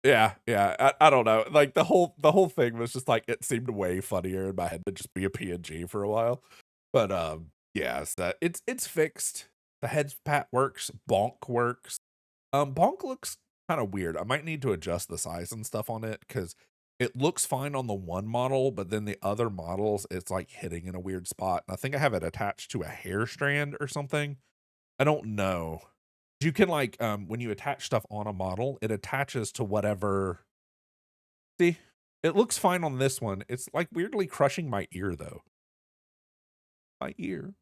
Yeah, yeah. I don't know. Like the whole thing was just like it seemed way funnier in my head to just be a PNG for a while. But yeah, so it's fixed. The head pat works, bonk works. Bonk looks kind of weird. I might need to adjust the size and stuff on it because it looks fine on the one model, but then the other models, it's like hitting in a weird spot. And I think I have it attached to a hair strand or something. I don't know. You can like when you attach stuff on a model, it attaches to whatever. See, it looks fine on this one. It's like weirdly crushing my ear though. My ear.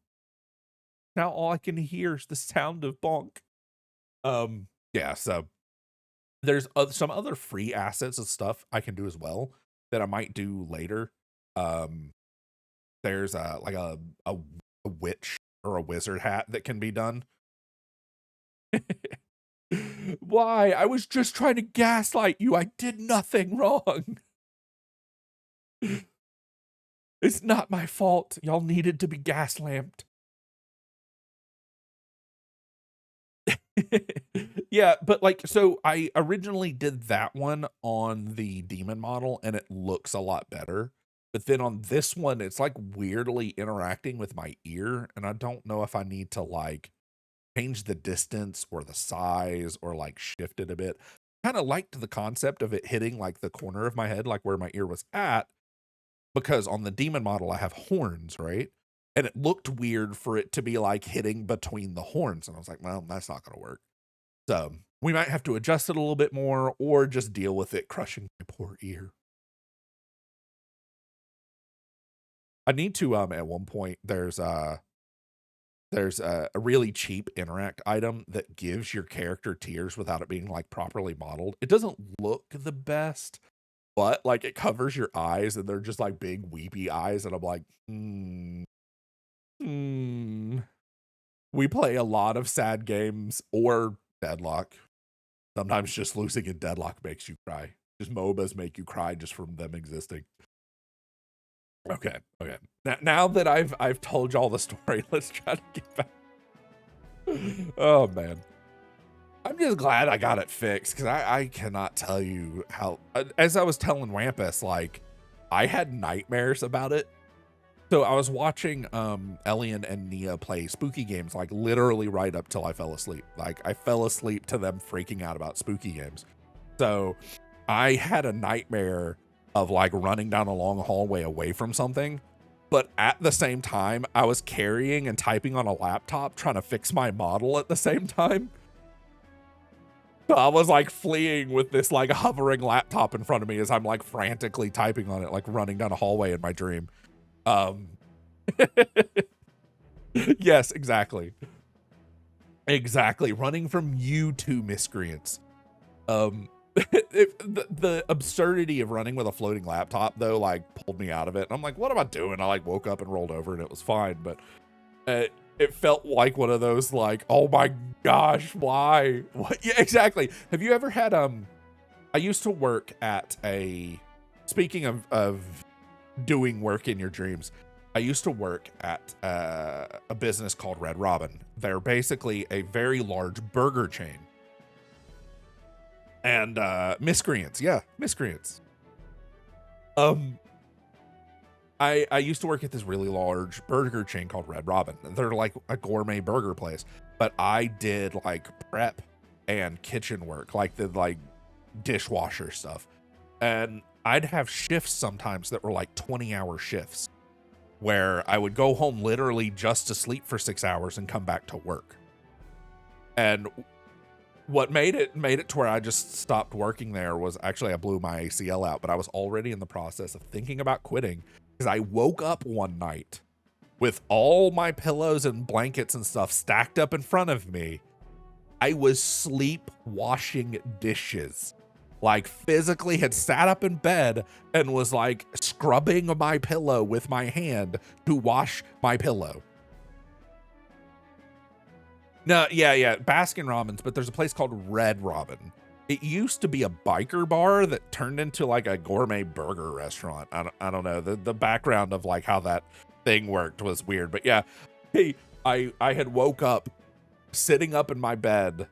Now all I can hear is the sound of bonk. Yeah, so there's some other free assets and stuff I can do as well that I might do later. Um, there's like a witch or a wizard hat that can be done. Why? I was just trying to gaslight you. I did nothing wrong. It's not my fault. Y'all needed to be gaslamped. Yeah, but like, so I originally did that one on the demon model and it looks a lot better. But then on this one, it's like weirdly interacting with my ear. And I don't know if I need to like change the distance or the size or like shift it a bit. Kind of liked the concept of it hitting like the corner of my head, like where my ear was at, because on the demon model, I have horns, right? And it looked weird for it to be like hitting between the horns. And I was like, well, that's not going to work. So we might have to adjust it a little bit more or just deal with it crushing my poor ear. I need to, at one point, there's a really cheap interact item that gives your character tears without it being like properly modeled. It doesn't look the best, but like it covers your eyes and they're just like big weepy eyes. And I'm like, we play a lot of sad games or Deadlock. Sometimes just losing in Deadlock makes you cry. Just MOBAs make you cry just from them existing. Okay, okay. Now that I've told y'all the story, let's try to get back. Oh man. I'm just glad I got it fixed because I cannot tell you how, as I was telling Wampus, like I had nightmares about it. So I was watching Elian and Nia play spooky games, like literally right up till I fell asleep. Like I fell asleep to them freaking out about spooky games. So I had a nightmare of like running down a long hallway away from something. But at the same time, I was carrying and typing on a laptop trying to fix my model at the same time. So I was like fleeing with this like hovering laptop in front of me as I'm like frantically typing on it, like running down a hallway in my dream. Yes, exactly. Exactly. Running from you two miscreants. The absurdity of running with a floating laptop though, like pulled me out of it. And I'm like, what am I doing? I like woke up and rolled over and it was fine. But it felt like one of those like, oh my gosh, why? What? Yeah, exactly. Have you ever had, I used to work at speaking of doing work in your dreams, I used to work at a business called Red Robin. They're basically a very large burger chain. And miscreants, yeah, miscreants. I used to work at this really large burger chain called Red Robin. They're like a gourmet burger place, but I did like prep and kitchen work, like the like dishwasher stuff. And I'd have shifts sometimes that were like 20-hour shifts where I would go home literally just to sleep for 6 hours and come back to work. And what made it to where I just stopped working there was actually I blew my ACL out, but I was already in the process of thinking about quitting because I woke up one night with all my pillows and blankets and stuff stacked up in front of me. I was sleep washing dishes. Like physically had sat up in bed and was like scrubbing my pillow with my hand to wash my pillow. No, yeah, Baskin Robbins, but there's a place called Red Robin. It used to be a biker bar that turned into like a gourmet burger restaurant. I don't know. The background of like how that thing worked was weird, but yeah. Hey, I had woke up sitting up in my bed,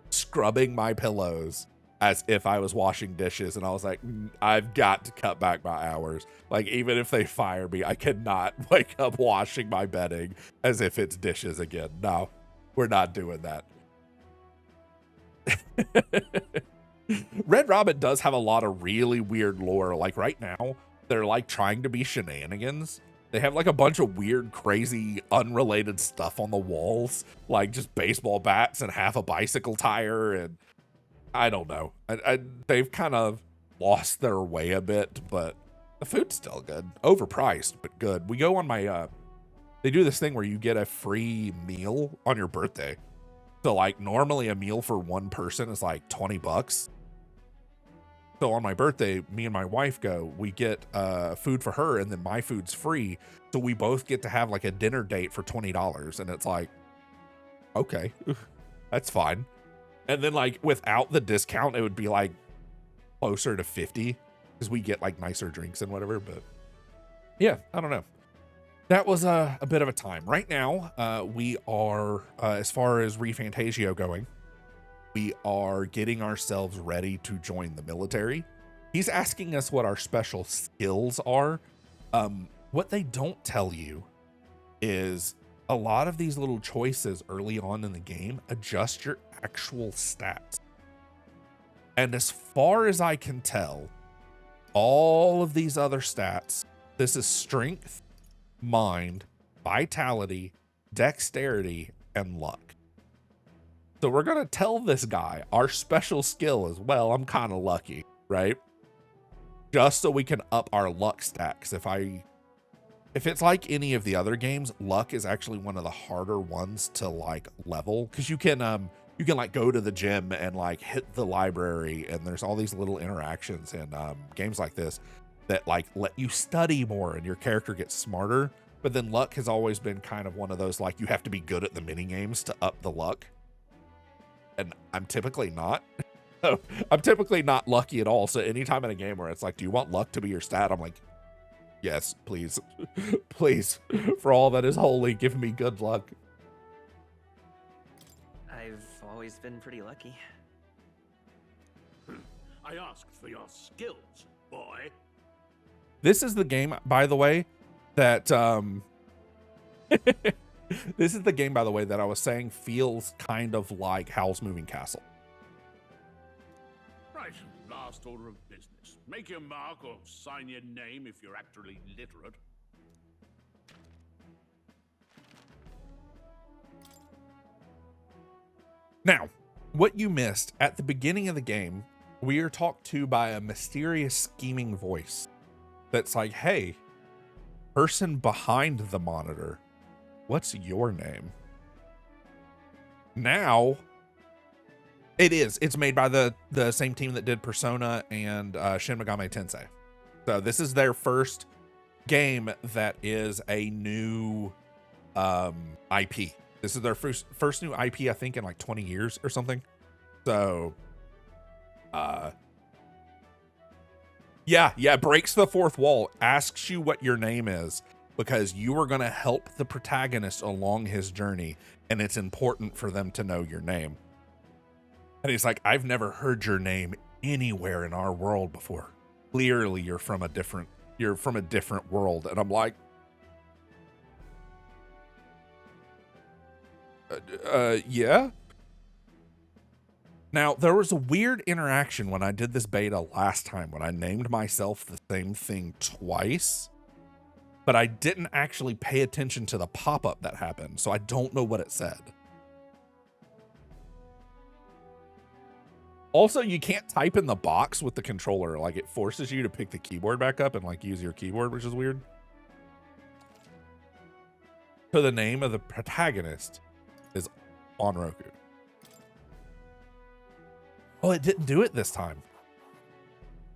scrubbing my pillows as if I was washing dishes, and I was like, I've got to cut back my hours. Like, even if they fire me, I cannot wake up washing my bedding as if it's dishes again. No, we're not doing that. Red Robin does have a lot of really weird lore. Like right now, they're like trying to be shenanigans. They have like a bunch of weird, crazy, unrelated stuff on the walls, like just baseball bats and half a bicycle tire, and I don't know. They've kind of lost their way a bit, but the food's still good. Overpriced, but good. We go on my, they do this thing where you get a free meal on your birthday. So like normally a meal for one person is like 20 bucks. So on my birthday, me and my wife go, we get food for her, and then my food's free. So we both get to have like a dinner date for $20. And it's like, okay, that's fine. And then like without the discount, it would be like closer to 50 because we get like nicer drinks and whatever. But yeah, I don't know. That was a bit of a time. Right now, we are, as far as Fantazio going, we are getting ourselves ready to join the military. He's asking us what our special skills are. What they don't tell you is a lot of these little choices early on in the game adjust your actual stats. And as far as I can tell, all of these other stats, this is strength, mind, vitality, dexterity, and luck. So we're going to tell this guy our special skill is, well, I'm kind of lucky, right? Just so we can up our luck stacks. If it's like any of the other games, luck is actually one of the harder ones to like level, because you can like go to the gym and like hit the library, and there's all these little interactions in games like this that like let you study more and your character gets smarter. But then luck has always been kind of one of those, like, you have to be good at the mini games to up the luck. And I'm typically not. I'm typically not lucky at all. So anytime in a game where it's like, do you want luck to be your stat? I'm like, yes, please. Please, for all that is holy, give me good luck. I've always been pretty lucky. I asked for your skills, boy. This is the game, by the way, that this is the game, by the way, that I was saying feels kind of like Howl's Moving Castle. Right, last order of business. Make your mark or sign your name if you're actually literate. Now, what you missed at the beginning of the game, we are talked to by a mysterious scheming voice that's like, hey, person behind the monitor, what's your name? Now, it's made by the same team that did Persona and Shin Megami Tensei. So this is their first game that is a new IP. This is their first new IP, I think, in like 20 years or something. So, yeah, breaks the fourth wall, asks you what your name is, because you are going to help the protagonist along his journey, and it's important for them to know your name. And he's like, I've never heard your name anywhere in our world before. Clearly, you're from a different world. And I'm like, yeah. Now, there was a weird interaction when I did this beta last time, when I named myself the same thing twice, but I didn't actually pay attention to the pop-up that happened, so I don't know what it said. Also, you can't type in the box with the controller. Like, it forces you to pick the keyboard back up and like use your keyboard, which is weird. So the name of the protagonist is on Roku. Oh, it didn't do it this time.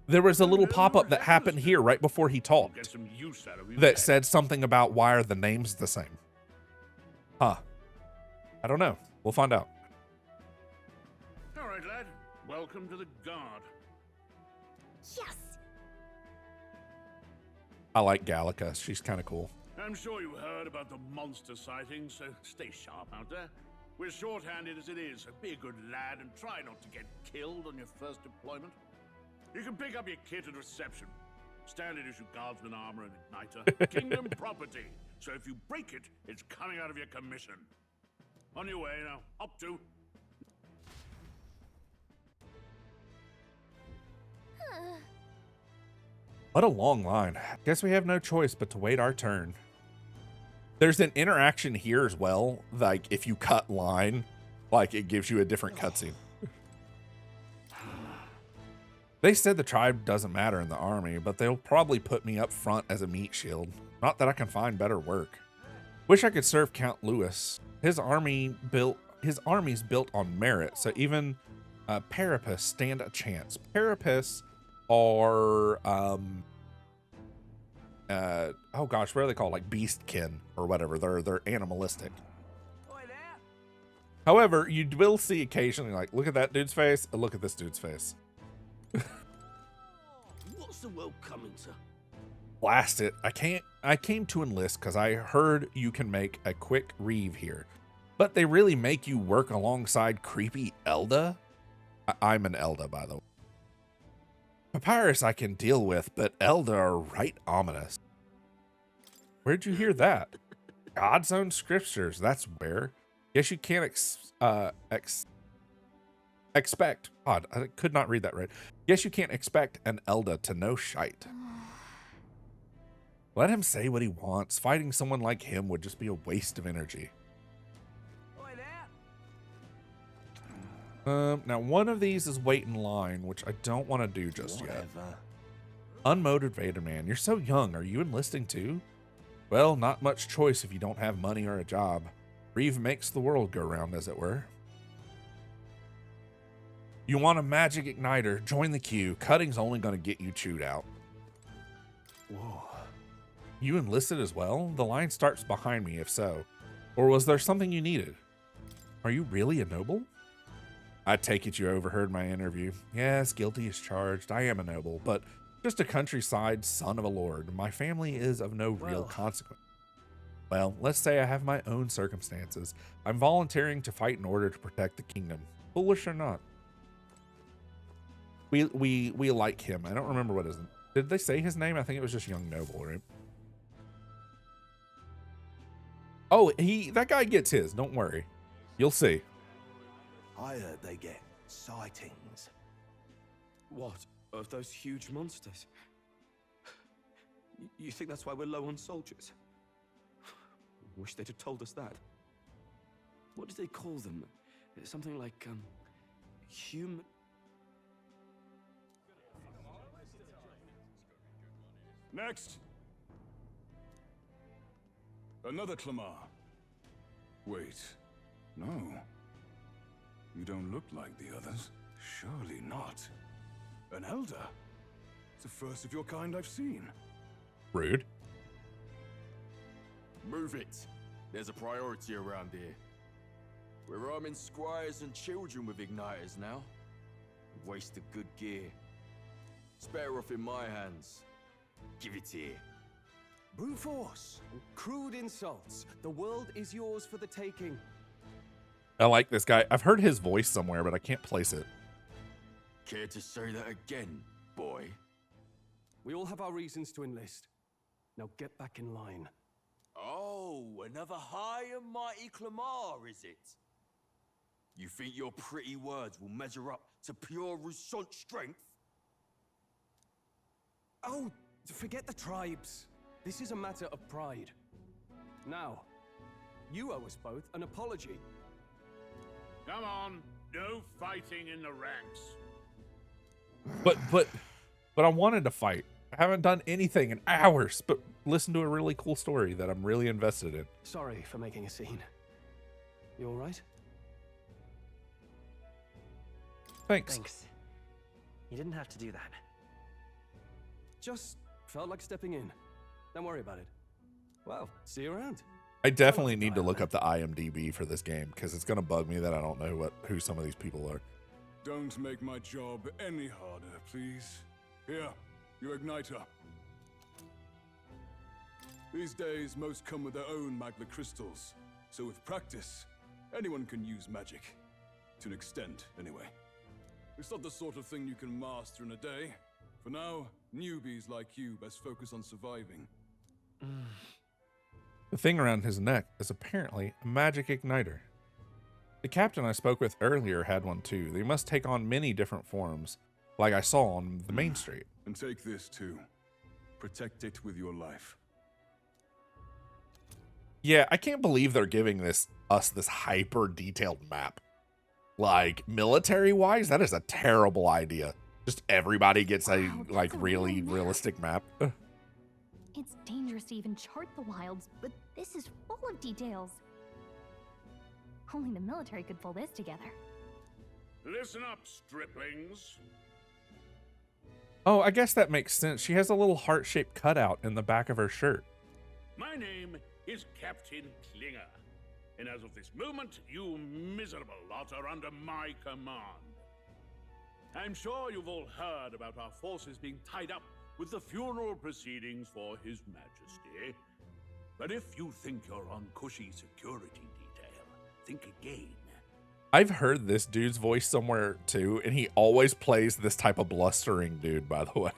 There was a little pop-up that happened here right before he talked that said something about why are the names the same. Huh. I don't know. We'll find out. All right, lad. Welcome to the guard. Yes. I like Gallica. She's kind of cool. I'm sure you heard about the monster sightings, so stay sharp out there. We're short-handed as it is, so be a good lad and try not to get killed on your first deployment. You can pick up your kit at reception. Standard issue guardsman armor and igniter. Kingdom property. So if you break it, it's coming out of your commission. On your way now. Up to. What a long line. Guess we have no choice but to wait our turn. There's an interaction here as well. Like if you cut line, like it gives you a different cutscene. They said the tribe doesn't matter in the army, but they'll probably put me up front as a meat shield. Not that I can find better work. Wish I could serve Count Louis. His army's built on merit, so even Parapus stand a chance. Parapus are oh gosh, what are they called? Like beastkin or whatever. They're animalistic. However, you will see occasionally like, look at that dude's face and look at this dude's face. What's the world coming to? Blast it. I came to enlist because I heard you can make a quick reeve here. But they really make you work alongside creepy Elda? I'm an Elda, by the way. Papyrus I can deal with, but Elda are right ominous. Where'd you hear that? God's own scriptures, that's where. Guess you can't expect. God, I could not read that right. Guess you can't expect an Elda to know shite. Let him say what he wants. Fighting someone like him would just be a waste of energy. Now one of these is wait in line, which I don't want to do just yet. Unmotivated man, you're so young. Are you enlisting too? Well, not much choice if you don't have money or a job. Reeve makes the world go round, as it were. You want a magic igniter? Join the queue. Cutting's only going to get you chewed out. Whoa. You enlisted as well? The line starts behind me, if so. Or was there something you needed? Are you really a noble? I take it you overheard my interview. Yes, guilty as charged. I am a noble, but just a countryside son of a lord. My family is of no real consequence. Well, let's say I have my own circumstances. I'm volunteering to fight in order to protect the kingdom. Foolish or not. We like him. I don't remember what his name. Did they say his name? I think it was just young noble, right? Oh, that guy gets his. Don't worry. You'll see. I heard they get sightings. What? Of those huge monsters? You think that's why we're low on soldiers? Wish they'd have told us that. What did they call them? Something like, human... Next! Another Clamar. Wait, no. You don't look like the others. Surely not. An elder? It's the first of your kind I've seen. Rude. Move it. There's a priority around here. We're arming squires and children with igniters now. Waste of good gear. It's better off in my hands. Give it here. Brute force. Crude insults. The world is yours for the taking. I like this guy. I've heard his voice somewhere, but I can't place it. Care to say that again, boy? We all have our reasons to enlist. Now get back in line. Oh, another high and mighty Clamar, is it? You think your pretty words will measure up to pure Rousseau strength? Oh, forget the tribes. This is a matter of pride. Now, you owe us both an apology. Come on, no fighting in the ranks. But I wanted to fight. I haven't done anything in hours, but listen to a really cool story that I'm really invested in. Sorry for making a scene. You all right? Thanks. You didn't have to do that. Just felt like stepping in. Don't worry about it. Well, see you around. I definitely need to look up the IMDb for this game because it's going to bug me that I don't know who some of these people are. Don't make my job any harder, please. Here, your igniter. These days, most come with their own magna crystals. So with practice, Anyone can use magic. To an extent, anyway. It's not the sort of thing you can master in a day. For now, newbies like you best focus on surviving. The thing around his neck is apparently a magic igniter. The captain I spoke with earlier had one too. They must take on many different forms, like I saw on the main street. And take this too. Protect it with your life. Yeah, I can't believe they're giving us this hyper detailed map. Like, military wise, that is a terrible idea. Just everybody gets a Wow, like that's a really real map. realistic map. It's dangerous to even chart the wilds, but this is full of details. Only the military could pull this together. Listen up, striplings. Oh, I guess that makes sense. She has a little heart-shaped cutout in the back of her shirt. My name is Captain Klinger, and as of this moment, you miserable lot are under my command. I'm sure you've all heard about our forces being tied up with the funeral proceedings for His Majesty. But if you think you're on cushy security detail, think again. I've heard this dude's voice somewhere too, and he always plays this type of blustering dude, by the way.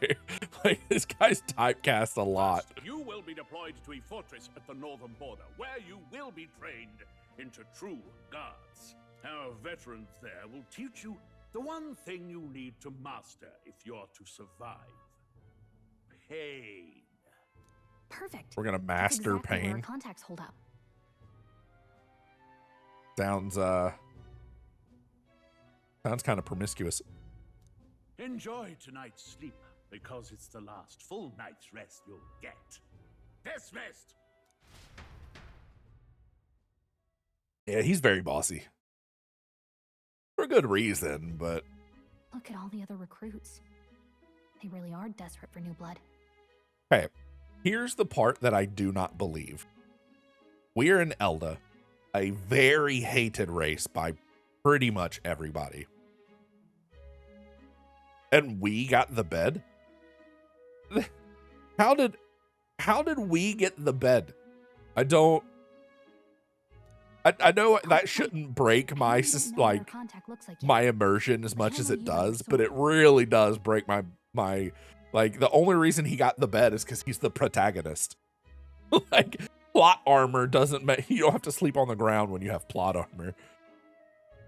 Like, this guy's typecast a lot. First, you will be deployed to a fortress at the northern border, where you will be trained into true guards. Our veterans there will teach you the one thing you need to master if you're to survive. Pain. Perfect. We're gonna That's master exactly where our pain. contacts hold up. Sounds kind of promiscuous. Enjoy tonight's sleep, because it's the last full night's rest you'll get. Dismissed! Yeah, he's very bossy. For good reason, but Look at all the other recruits. They really are desperate for new blood. hey, here's the part that I do not believe. We're in Elda, a very hated race by pretty much everybody. And we got the bed? How did we get the bed? I know that shouldn't break my I don't know what our like contact looks like yet. my immersion as But I much as know it you know does, so but it well. really does break my like, the only reason he got the bed is because he's the protagonist. Like, plot armor doesn't make, you don't have to sleep on the ground when you have plot armor.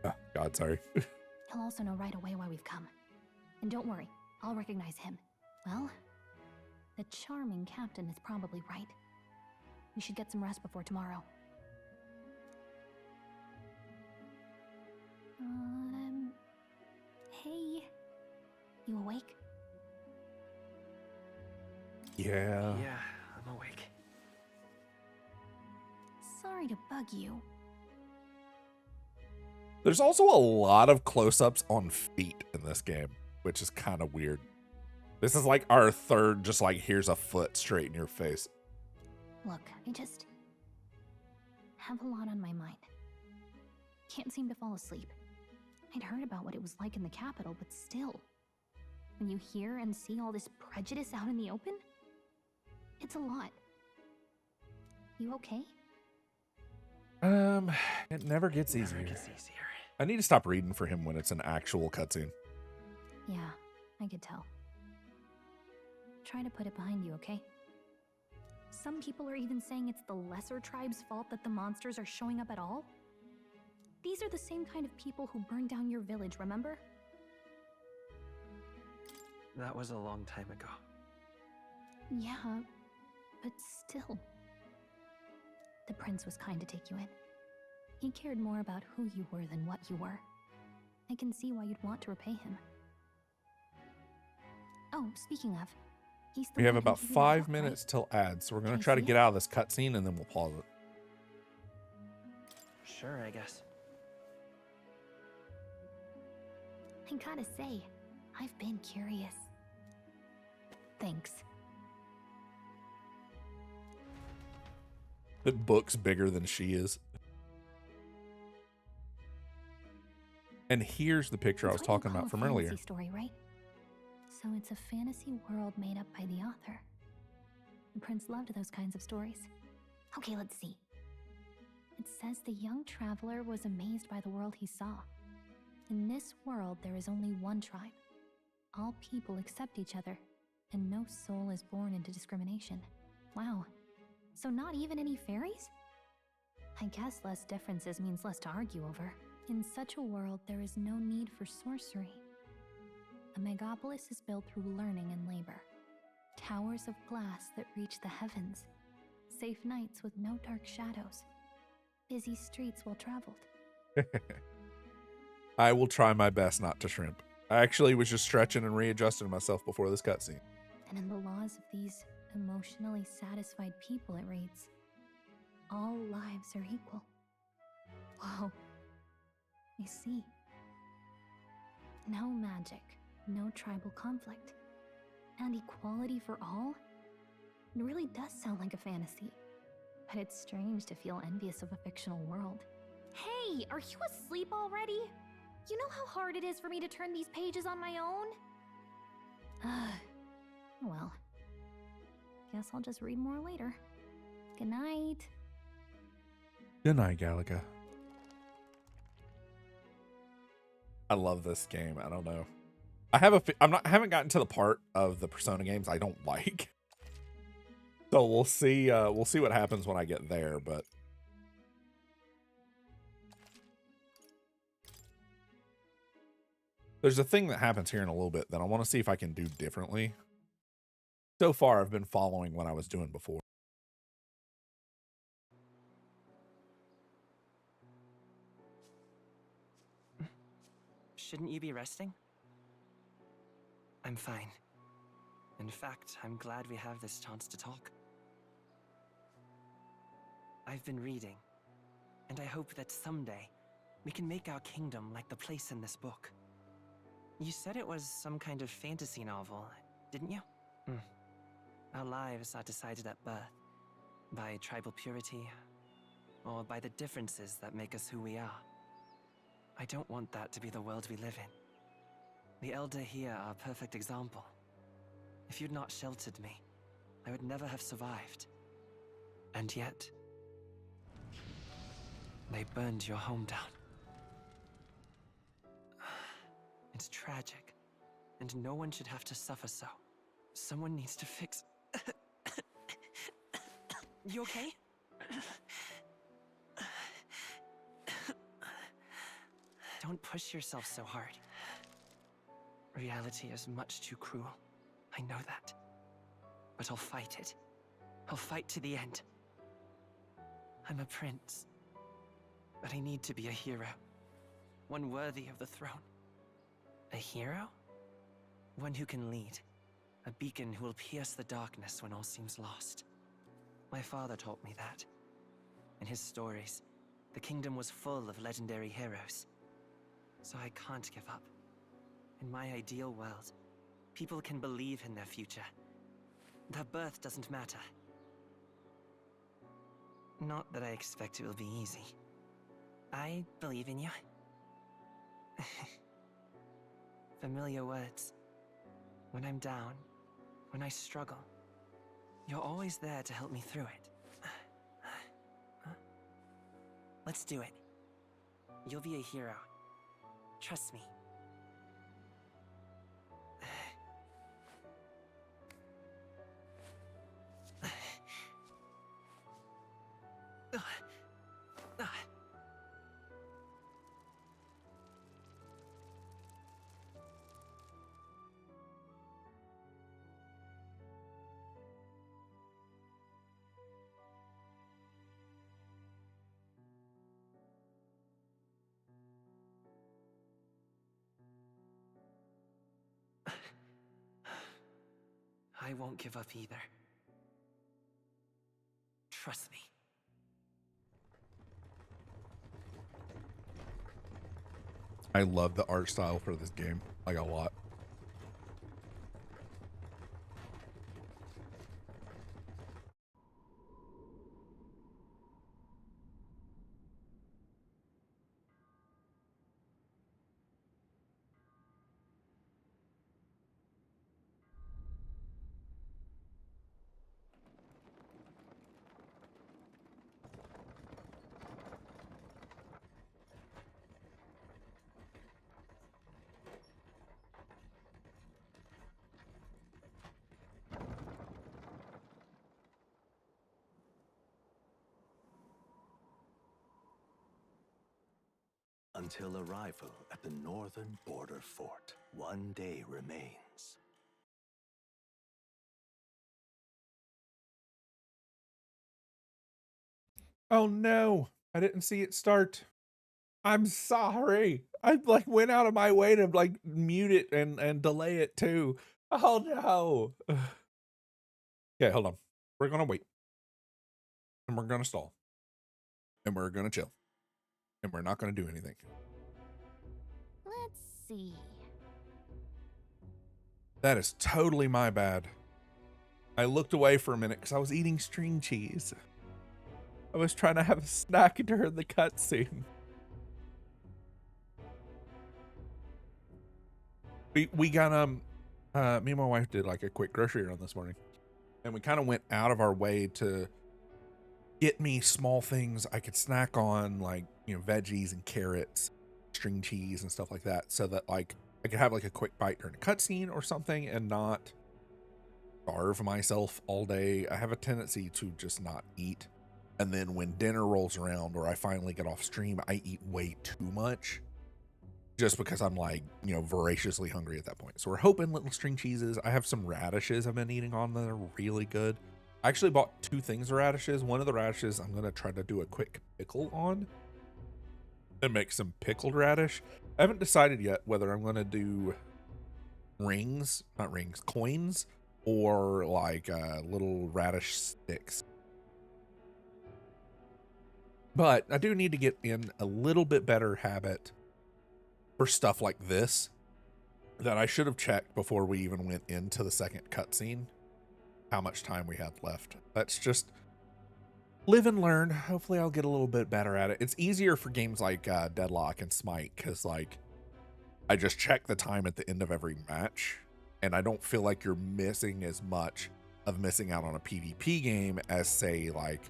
Oh, God, sorry. He'll also know right away why we've come. And don't worry, I'll recognize him. Well, the charming captain is probably right. We should get some rest before tomorrow. Hey. You awake? Yeah. Yeah, I'm awake. Sorry to bug you. There's also a lot of close-ups on feet in this game, which is kind of weird. This is like our third, just like, here's a foot straight in your face. Look, I just have a lot on my mind. Can't seem to fall asleep. I'd heard about what it was like in the capital, but still. When you hear and see all this prejudice out in the open, it's a lot. You okay? It never gets Never easier. gets easier. I need to stop reading for him when it's an actual cutscene. Yeah, I could tell. Try to put it behind you, okay? Some people are even saying it's the lesser tribe's fault that the monsters are showing up at all. These are the same kind of people who burned down your village, remember? That was a long time ago. Yeah, but still. The prince was kind to take you in. He cared more about who you were than what you were. I can see why you'd want to repay him. Oh, speaking of, he's the We have one who about gave you that 5 book, right? minutes till ads, so we're going Can to I try to see get it? out of this cutscene and then we'll pause it. Sure, I guess. I gotta say, I've been curious. Thanks. The book's bigger than she is. And here's the picture I was It's what you talking call about a from fantasy earlier. story, right? So it's a fantasy world made up by the author. The prince loved those kinds of stories. Okay, let's see. It says the young traveler was amazed by the world he saw. In this world, there is only one tribe. All people accept each other, and no soul is born into discrimination. Wow. So not even any fairies? I guess less differences means less to argue over. In such a world, there is no need for sorcery. A megapolis is built through learning and labor. Towers of glass that reach the heavens. Safe nights with no dark shadows. Busy streets well traveled. I will try my best not to shrimp. I actually was just stretching and readjusting myself before this cutscene. And in the laws of these emotionally satisfied people, it reads, all lives are equal. Whoa. I see. No magic, no tribal conflict, and equality for all? It really does sound like a fantasy. But it's strange to feel envious of a fictional world. Hey, are you asleep already? You know how hard it is for me to turn these pages on my own? Well, guess I'll just read more later. Good night. Good night, Galaga. I love this game. I don't know. I haven't gotten to the part of the Persona games I don't like. So we'll see what happens when I get there, but there's a thing that happens here in a little bit that I want to see if I can do differently. So far, I've been following what I was doing before. Shouldn't you be resting? I'm fine. In fact, I'm glad we have this chance to talk. I've been reading, and I hope that someday we can make our kingdom like the place in this book. You said it was some kind of fantasy novel, didn't you? Our lives are decided at birth, by tribal purity, or by the differences that make us who we are. I don't want that to be the world we live in. The Elder here are a perfect example. If you'd not sheltered me, I would never have survived. And yet, they burned your home down. It's tragic, and no one should have to suffer so. Someone needs to fix... You okay? Don't push yourself so hard. Reality is much too cruel. I know that. But I'll fight it. I'll fight to the end. I'm a prince. But I need to be a hero. One worthy of the throne. A hero? One who can lead. A beacon who will pierce the darkness when all seems lost. My father taught me that. In his stories, the kingdom was full of legendary heroes. So I can't give up. In my ideal world, people can believe in their future. Their birth doesn't matter. Not that I expect it will be easy. I believe in you. Familiar words. When I'm down, when I struggle, you're always there to help me through it. Let's do it. You'll be a hero. Trust me. I won't give up either. Trust me. I love the art style for this game, like a lot. until arrival at the northern border fort. One day remains. Oh no, I didn't see it start. I'm sorry. I like went out of my way to like mute it and delay it too. Oh no. Okay, hold on. We're gonna wait. And we're gonna stall. And we're gonna chill. And we're not gonna do anything. Let's see. That is totally my bad. I looked away for a minute because I was eating string cheese. I was trying to have a snack during the cutscene. We got me and my wife did like a quick grocery run this morning, and we kind of went out of our way to get me small things I could snack on, like, you know, veggies and carrots, string cheese and stuff like that, so that like I could have like a quick bite during a cutscene or something and not starve myself all day. I have a tendency to just not eat, and then when dinner rolls around or I finally get off stream, I eat way too much. Just because I'm like, you know, voraciously hungry at that point. So we're hoping little string cheeses. I have some radishes I've been eating on that are really good. I actually bought 2 things of radishes. One of the radishes I'm going to try to do a quick pickle on and make some pickled radish. I haven't decided yet whether I'm going to do coins, or like little radish sticks. But I do need to get in a little bit better habit for stuff like this that I should have checked before we even went into the second cutscene, how much time we had left. That's just live and learn. Hopefully I'll get a little bit better at it. It's easier for games like Deadlock and Smite, because like I just check the time at the end of every match, and I don't feel like you're missing as much of missing out on a PvP game as, say, like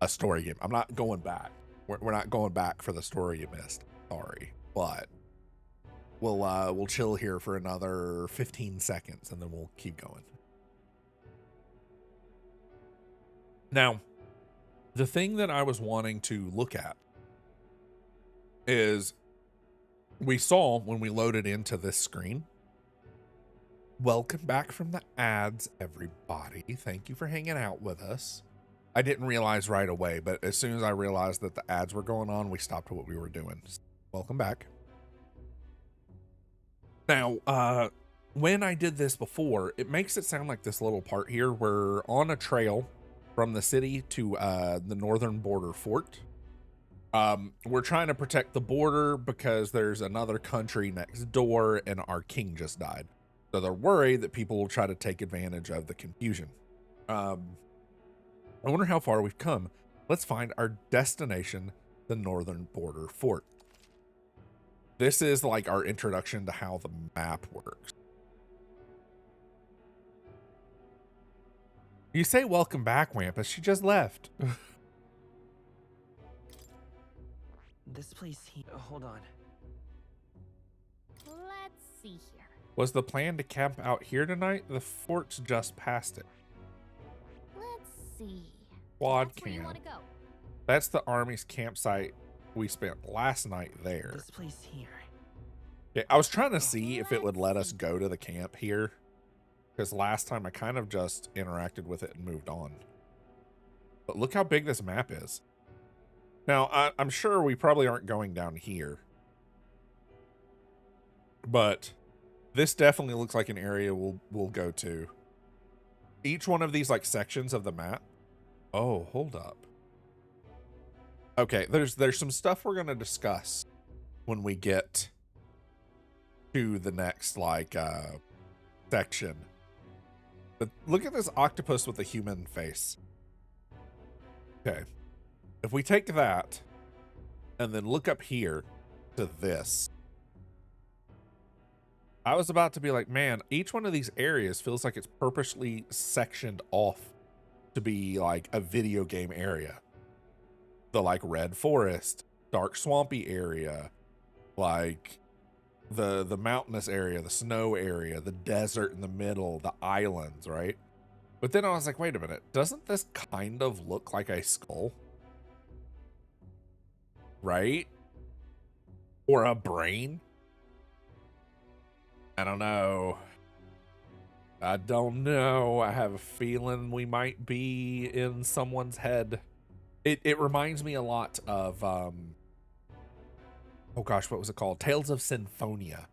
a story game. I'm not going back. We're not going back for the story you missed. Sorry, but we'll chill here for another 15 seconds and then we'll keep going. Now, the thing that I was wanting to look at is we saw when we loaded into this screen, welcome back from the ads, everybody. Thank you for hanging out with us. I didn't realize right away, but as soon as I realized that the ads were going on, we stopped what we were doing. Welcome back. Now, when I did this before, it makes it sound like this little part here. We're on a trail from the city to the northern border fort. We're trying to protect the border because there's another country next door and our king just died. So they're worried that people will try to take advantage of the confusion. I wonder how far we've come. Let's find our destination, the northern border fort. This is like our introduction to how the map works. You say welcome back, Wampus. She just left. This place here. Hold on. Let's see here. Was the plan to camp out here tonight? The fort's just past it. Let's see. Quad That's where you camp. want to go. That's the Army's campsite we spent last night there. This place here. Yeah, I was trying to see if it would let us go to the camp here, because last time I kind of just interacted with it and moved on. But look how big this map is. Now, I'm sure we probably aren't going down here, but this definitely looks like an area we'll go to. Each one of these like sections of the map. Oh, hold up. Okay, there's some stuff we're gonna discuss when we get to the next like section. But look at this octopus with a human face. Okay. If we take that and then look up here to this, I was about to be like, man, each one of these areas feels like it's purposely sectioned off to be like a video game area. The like red forest, dark swampy area, like the mountainous area, the snow area, the desert in the middle, the islands, right? But then I was like, wait a minute, doesn't this kind of look like a skull? Right? or a brain. I don't know. I don't know. I have a feeling we might be in someone's head. It reminds me a lot of oh gosh, what was it called? Tales of Symphonia,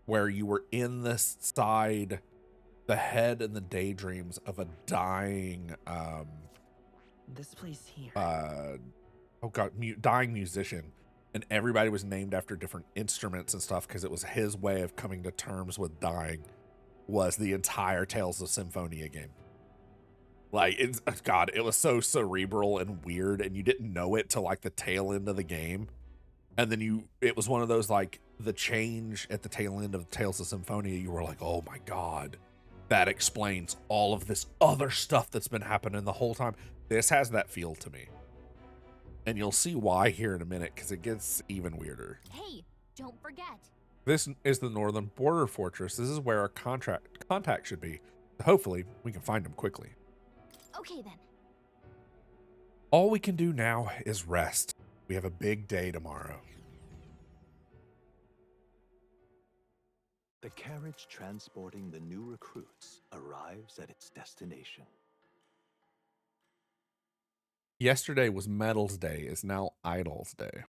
where you were in this side, the head and the daydreams of a dying This place here. oh god, dying musician, and everybody was named after different instruments and stuff because it was his way of coming to terms with dying. Was the entire Tales of Symphonia game. Like, it's, God, it was so cerebral and weird, and you didn't know it till like the tail end of the game. And then it was one of those, like, the change at the tail end of Tales of Symphonia, you were like, oh my God, that explains all of this other stuff that's been happening the whole time. This has that feel to me. And you'll see why here in a minute, because it gets even weirder. Hey, don't forget. This is the northern border fortress. This is where our contact should be. Hopefully, we can find him quickly. Okay then. All we can do now is rest. We have a big day tomorrow. The carriage transporting the new recruits arrives at its destination. Yesterday was Medals Day, is now Idols Day.